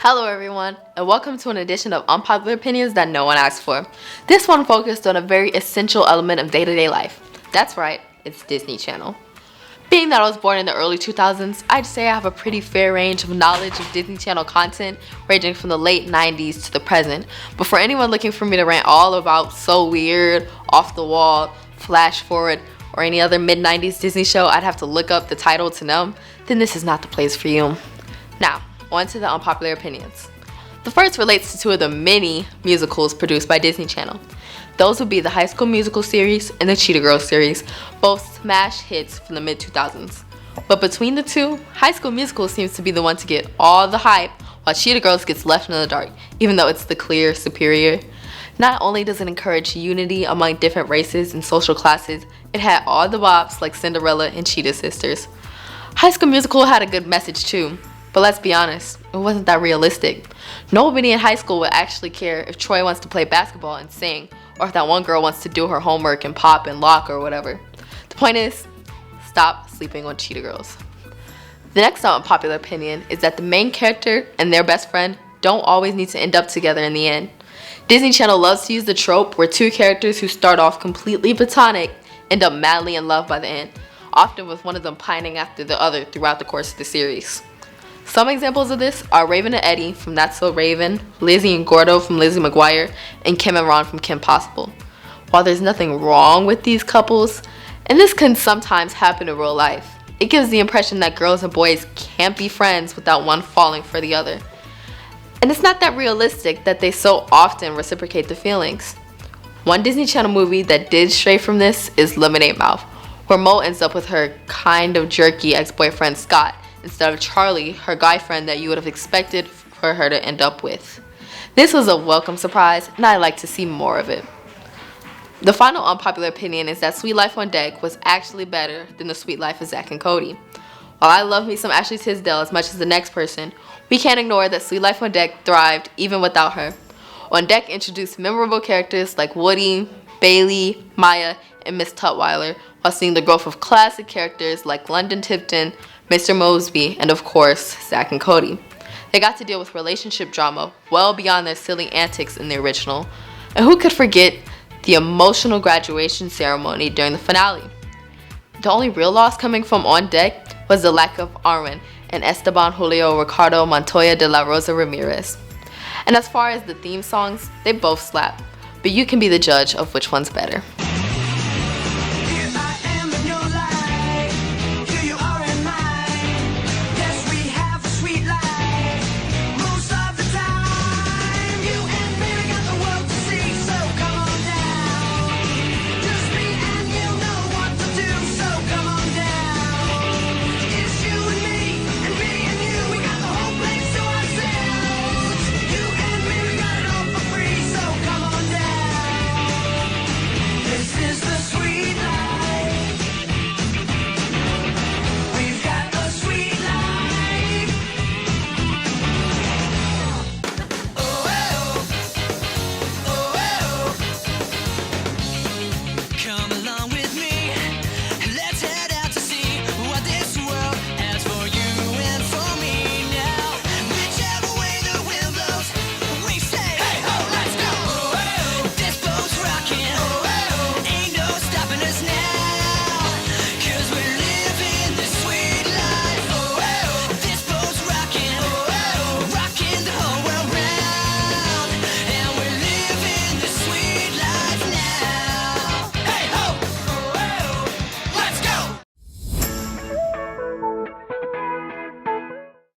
Hello everyone, and welcome to an edition of Unpopular Opinions that no one asked for. This one focused on a very essential element of day-to-day life. That's right, it's Disney Channel. Being that I was born in the early 2000s, I'd say I have a pretty fair range of knowledge of Disney Channel content, ranging from the late 90s to the present. But for anyone looking for me to rant all about So Weird, Off the Wall, Flash Forward, or any other mid-90s Disney show I'd have to look up the title to know, then this is not the place for you. Now, on to the unpopular opinions. The first relates to two of the many musicals produced by Disney Channel. Those would be the High School Musical series and the Cheetah Girls series, both smash hits from the mid-2000s. But between the two, High School Musical seems to be the one to get all the hype, while Cheetah Girls gets left in the dark, even though it's the clear superior. Not only does it encourage unity among different races and social classes, it had all the bops like Cinderella and Cheetah Sisters. High School Musical had a good message too. But let's be honest, it wasn't that realistic. Nobody in high school would actually care if Troy wants to play basketball and sing, or if that one girl wants to do her homework and pop and lock or whatever. The point is, stop sleeping on Cheetah Girls. The next unpopular opinion is that the main character and their best friend don't always need to end up together in the end. Disney Channel loves to use the trope where two characters who start off completely platonic end up madly in love by the end, often with one of them pining after the other throughout the course of the series. Some examples of this are Raven and Eddie from That's So Raven, Lizzie and Gordo from Lizzie McGuire, and Kim and Ron from Kim Possible. While there's nothing wrong with these couples, and this can sometimes happen in real life, it gives the impression that girls and boys can't be friends without one falling for the other. And it's not that realistic that they so often reciprocate the feelings. One Disney Channel movie that did stray from this is Lemonade Mouth, where Mo ends up with her kind of jerky ex-boyfriend Scott, instead of Charlie, her guy friend that you would have expected for her to end up with. This was a welcome surprise, and I'd like to see more of it. The final unpopular opinion is that Sweet Life on Deck was actually better than The Sweet Life of Zack and Cody. While I love me some Ashley Tisdale as much as the next person, we can't ignore that Sweet Life on Deck thrived even without her. On Deck introduced memorable characters like Woody, Bailey, Maya, and Miss Tutwiler, while seeing the growth of classic characters like London Tipton, Mr. Mosby, and of course, Zack and Cody. They got to deal with relationship drama well beyond their silly antics in the original. And who could forget the emotional graduation ceremony during the finale? The only real loss coming from On Deck was the lack of Arwen and Esteban Julio Ricardo Montoya de la Rosa Ramirez. And as far as the theme songs, they both slap, but you can be the judge of which one's better.